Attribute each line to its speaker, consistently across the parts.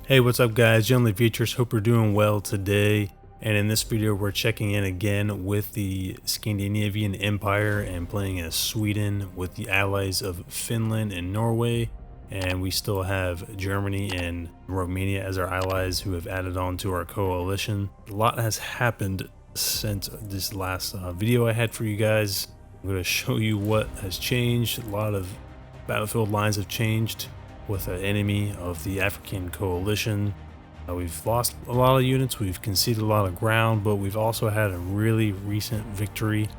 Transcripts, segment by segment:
Speaker 1: Hey, what's up guys? John the Futures. Hope you're doing well today. And in this video, we're checking in again with the Scandinavian Empire and playing as Sweden with the allies of Finland and Norway. And we still have Germany and Romania as our allies who have added on to our coalition. A lot has happened since this last video I had for you guys. I'm going to show you what has changed. A lot of battlefield lines have changed with an enemy of the African coalition. We've lost a lot of units, we've conceded a lot of ground, but we've also had a really recent victory,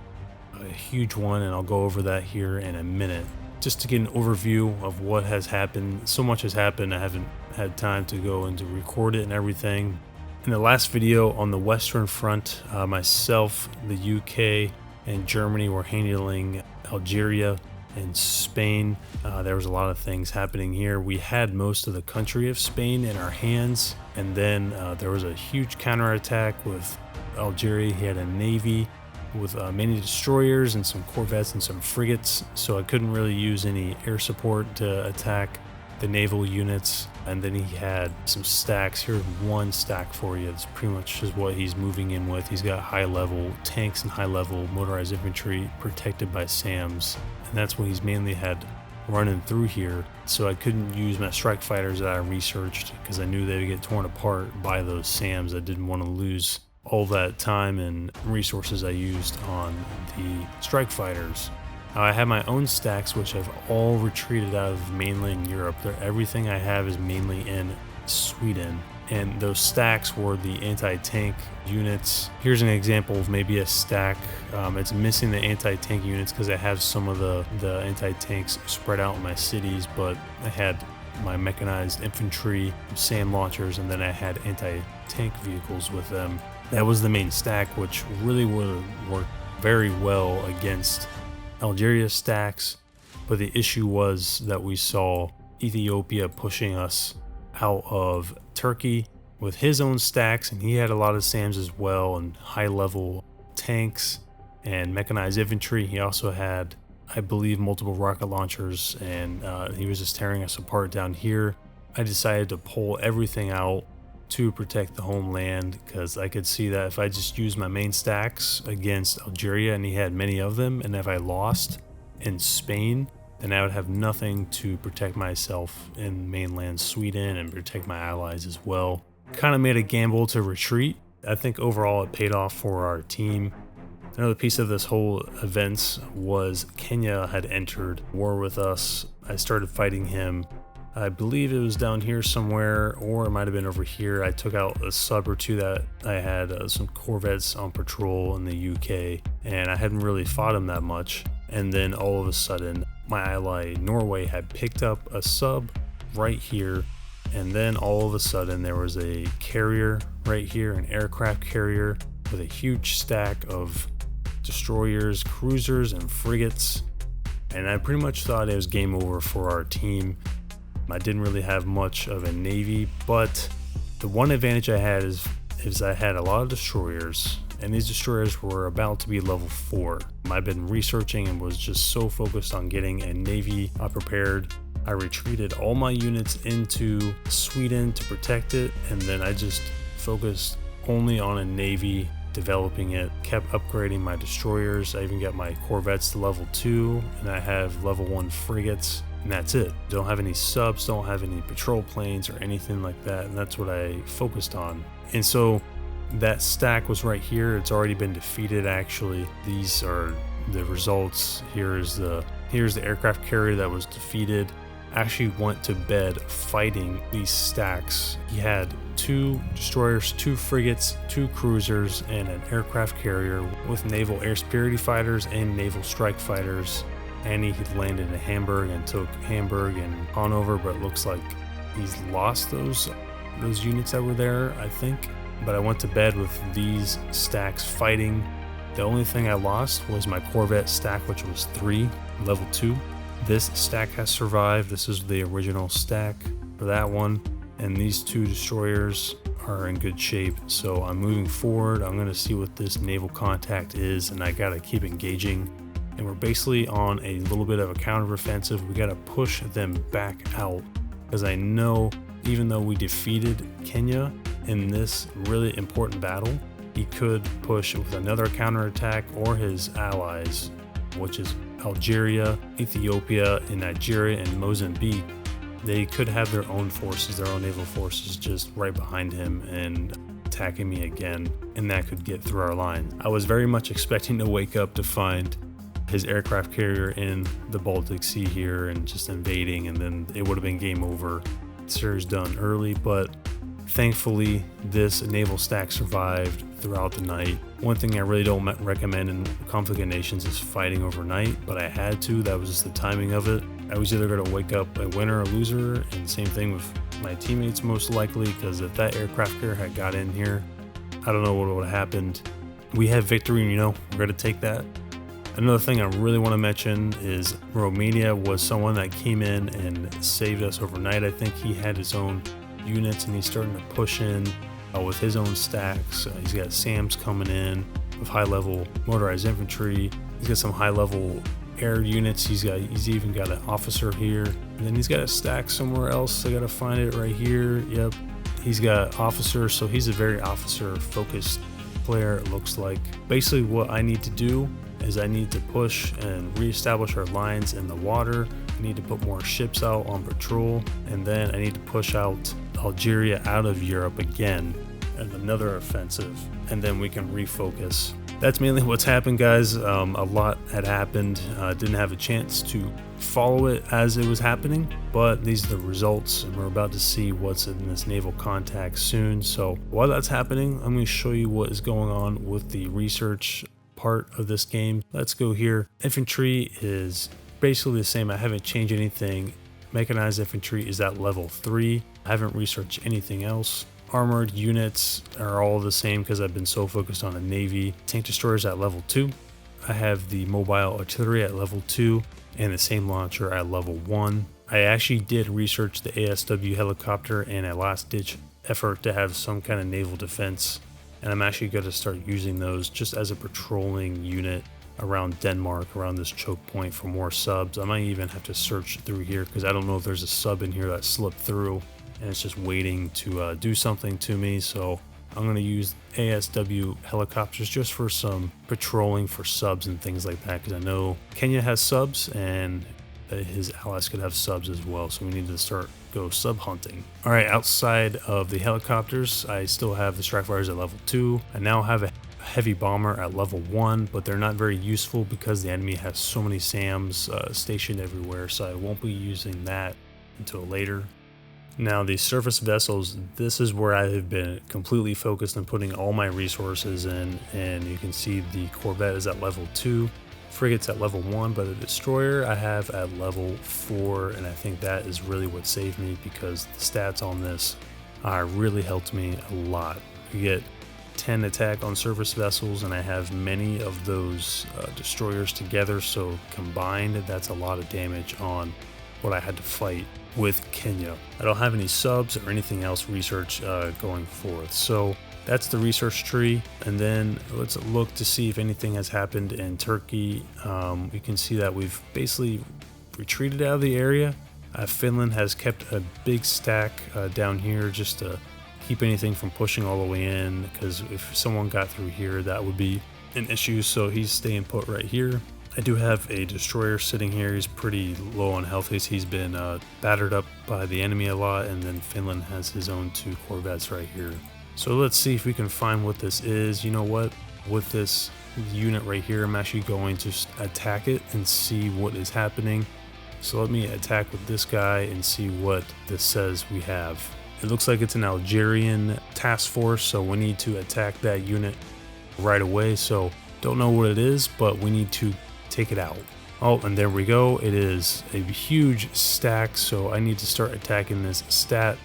Speaker 1: a huge one, and I'll go over that here in a minute. Just to get an overview of what has happened. So much has happened, I haven't had time to go and to record it and everything. In the last video on the Western Front, myself, the UK, and Germany were handling Algeria and Spain. There was a lot of things happening here. We had most of the country of Spain in our hands, and then there was a huge counterattack with Algeria. He had a navy with many destroyers and some corvettes and some frigates, so I couldn't really use any air support to attack the naval units. And then he had some stacks. Here's one stack for you. That's pretty much just what he's moving in with. He's got high level tanks and high level motorized infantry protected by SAMs, and that's what he's mainly had running through here. So I couldn't use my strike fighters that I researched because I knew they would get torn apart by those SAMs. I didn't want to lose all that time and resources I used on the strike fighters. I have my own stacks, which have all retreated out of mainland Europe. Everything I have is mainly in Sweden, and those stacks were the anti-tank units. Here's an example of maybe a stack. It's missing the anti-tank units because I have some of the anti-tanks spread out in my cities, but I had my mechanized infantry, SAM launchers, and then I had anti-tank vehicles with them. That was the main stack, which really would have worked very well against Algeria stacks, but the issue was that we saw Ethiopia pushing us out of Turkey with his own stacks, and he had a lot of SAMs as well and high level tanks and mechanized infantry. He also had, I believe, multiple rocket launchers, and he was just tearing us apart down here. I decided to pull everything out to protect the homeland because I could see that if I just used my main stacks against Algeria, and he had many of them, and if I lost in Spain, then I would have nothing to protect myself in mainland Sweden and protect my allies as well. Kind of made a gamble to retreat. I think overall it paid off for our team. Another piece of this whole event was Kenya had entered war with us. I started fighting him. I believe it was down here somewhere, or it might have been over here. I took out a sub or two that I had some corvettes on patrol in the UK, and I hadn't really fought him that much. And then all of a sudden, my ally Norway had picked up a sub right here, and then all of a sudden there was a carrier right here, an aircraft carrier with a huge stack of destroyers, cruisers, and frigates. And I pretty much thought it was game over for our team. I didn't really have much of a navy, but the one advantage I had is I had a lot of destroyers, and these destroyers were about to be level 4. I've been researching and was just so focused on getting a navy prepared. I retreated all my units into Sweden to protect it, and then I just focused only on a navy, developing it, kept upgrading my destroyers. I even got my corvettes to level 2, and I have level 1 frigates. And that's it. Don't have any subs, don't have any patrol planes or anything like that, and that's what I focused on. And so that stack was right here. It's already been defeated actually. These are the results. Here's the aircraft carrier that was defeated. I actually went to bed fighting these stacks. He had 2 destroyers, 2 frigates, 2 cruisers, and an aircraft carrier with naval air superiority fighters and naval strike fighters. And he had landed in Hamburg and took Hamburg and Hanover, but it looks like he's lost those units that were there, I think. But I went to bed with these stacks fighting. The only thing I lost was my Corvette stack, which was 3, level 2. This stack has survived. This is the original stack for that one. And these 2 destroyers are in good shape. So I'm moving forward. I'm going to see what this naval contact is, and I got to keep engaging. And we're basically on a little bit of a counteroffensive. We got to push them back out because I know even though we defeated Kenya in this really important battle, he could push with another counterattack, or his allies, which is Algeria, Ethiopia, and Nigeria, and Mozambique. They could have their own forces, their own naval forces, just right behind him and attacking me again, and that could get through our lines. I was very much expecting to wake up to find his aircraft carrier in the Baltic Sea here and just invading, and then it would have been game over. Series done early, but thankfully this naval stack survived throughout the night. One thing I really don't recommend in conflict of nations is fighting overnight, but I had to. That was just the timing of it. I was either going to wake up a winner or loser, and same thing with my teammates most likely, because if that aircraft carrier had got in here, I don't know what would have happened. We have victory, and we're going to take that. Another thing I really want to mention is Romania was someone that came in and saved us overnight. I think he had his own units, and he's starting to push in with his own stacks. He's got SAMs coming in with high-level motorized infantry. He's got some high-level air units. He's even got an officer here, and then he's got a stack somewhere else. I gotta find it right here. Yep, he's got officers, so he's a very officer-focused player, it looks like. Basically, what I need to do is I need to push and reestablish our lines in the water. I need to put more ships out on patrol, and then I need to push out Algeria out of Europe again and another offensive, and then we can refocus. That's mainly what's happened, guys. A lot had happened. Didn't have a chance to follow it as it was happening, but these are the results, and we're about to see what's in this naval contact soon. So while that's happening, I'm going to show you what is going on with the research part of this game. Let's go here. Infantry is basically the same. I haven't changed anything. Mechanized infantry is at level 3. I haven't researched anything else. Armored units are all the same because I've been so focused on the Navy. Tank destroyers at level 2. I have the mobile artillery at level 2 and the same launcher at level 1. I actually did research the ASW helicopter in a last ditch effort to have some kind of naval defense, and I'm actually going to start using those just as a patrolling unit around Denmark, around this choke point for more subs. I might even have to search through here because I don't know if there's a sub in here that slipped through and it's just waiting to do something to me. So I'm going to use ASW helicopters just for some patrolling for subs and things like that, because I know Kenya has subs and his allies could have subs as well, so we need to go sub hunting. All right, outside of the helicopters, I still have the strike fighters at level 2. I now have a heavy bomber at level 1, but they're not very useful because the enemy has so many SAMs stationed everywhere, so I won't be using that until later. Now the surface vessels, this is where I have been completely focused on putting all my resources in, and you can see the Corvette is at level 2, frigates at level 1, but the destroyer I have at level 4, and I think that is really what saved me because the stats on this really helped me a lot. You get 10 attack on surface vessels, and I have many of those destroyers together, so combined that's a lot of damage on what I had to fight with Kenya. I don't have any subs or anything else research going forth, so that's the research tree. And then let's look to see if anything has happened in Turkey. We can see that we've basically retreated out of the area. Finland has kept a big stack down here just to keep anything from pushing all the way in, because if someone got through here that would be an issue, so he's staying put right here. I do have a destroyer sitting here. He's pretty low on health. He's been battered up by the enemy a lot, and then Finland has his own 2 corvettes right here. So let's see if we can find what this is. You know what? With this unit right here, I'm actually going to attack it and see what is happening. So let me attack with this guy and see what this says we have. It looks like it's an Algerian task force, so we need to attack that unit right away. So don't know what it is, but we need to take it out. Oh, and there we go. It is a huge stack, so I need to start attacking this stat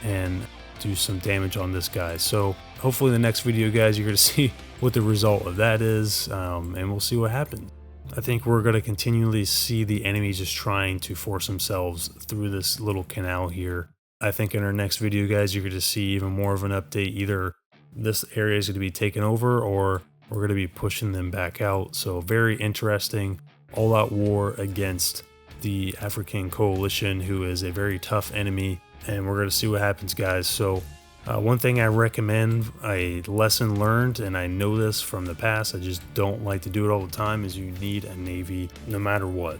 Speaker 1: and do some damage on this guy. So hopefully in the next video, guys, you're going to see what the result of that is, and we'll see what happens. I think we're going to continually see the enemy just trying to force themselves through this little canal here. I think in our next video, guys, you're going to see even more of an update. Either this area is going to be taken over, or we're going to be pushing them back out. So very interesting all-out war against the African coalition, who is a very tough enemy. and we're going to see what happens, guys. So one thing I recommend, a lesson learned, and I know this from the past, I just don't like to do it all the time, is you need a navy no matter what.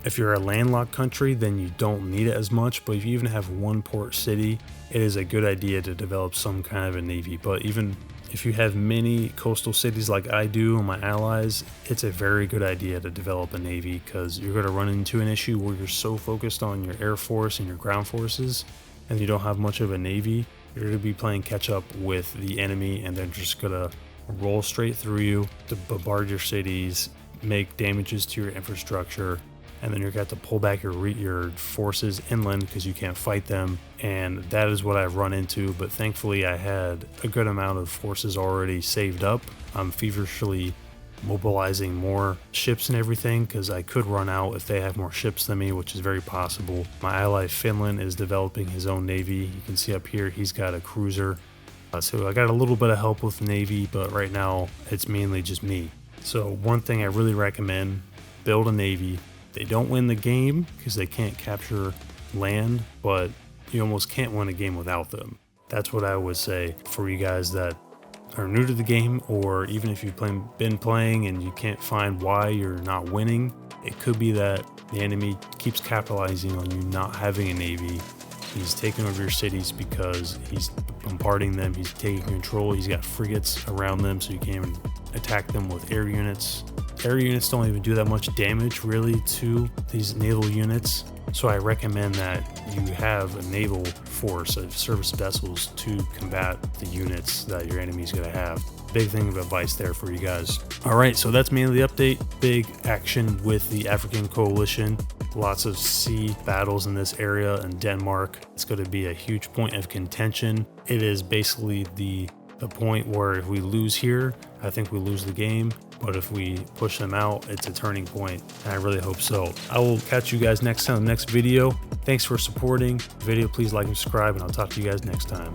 Speaker 1: If you're a landlocked country, then you don't need it as much, but if you even have one port city, it is a good idea to develop some kind of a navy. But even if you have many coastal cities like I do and my allies, it's a very good idea to develop a navy, because you're going to run into an issue where you're so focused on your air force and your ground forces and you don't have much of a navy. You're going to be playing catch up with the enemy, and they're just going to roll straight through you to bombard your cities, make damages to your infrastructure, and then you're going to have to pull back your forces inland because you can't fight them. And that is what I've run into, but thankfully I had a good amount of forces already saved up. I'm feverishly mobilizing more ships and everything because I could run out if they have more ships than me, which is very possible. My ally Finland is developing his own navy. You can see up here he's got a cruiser. So I got a little bit of help with the navy, but right now it's mainly just me. So one thing I really recommend, build a navy. They don't win the game because they can't capture land, but you almost can't win a game without them. That's what I would say for you guys that are new to the game, or even if you've been playing and you can't find why you're not winning. It could be that the enemy keeps capitalizing on you not having a navy. He's taking over your cities because he's bombarding them, he's taking control, he's got frigates around them so you can't even attack them with air units. Air units don't even do that much damage really to these naval units, so I recommend that you have a naval force of service vessels to combat the units that your enemy's going to have. Big thing of advice there for you guys. Alright, so that's mainly the update. Big action with the African coalition. Lots of sea battles in this area in Denmark. It's going to be a huge point of contention. It is basically the point where if we lose here, I think we lose the game. But if we push them out, it's a turning point, and I really hope so. I will catch you guys next time in the next video. Thanks for supporting the video. Please like and subscribe, and I'll talk to you guys next time.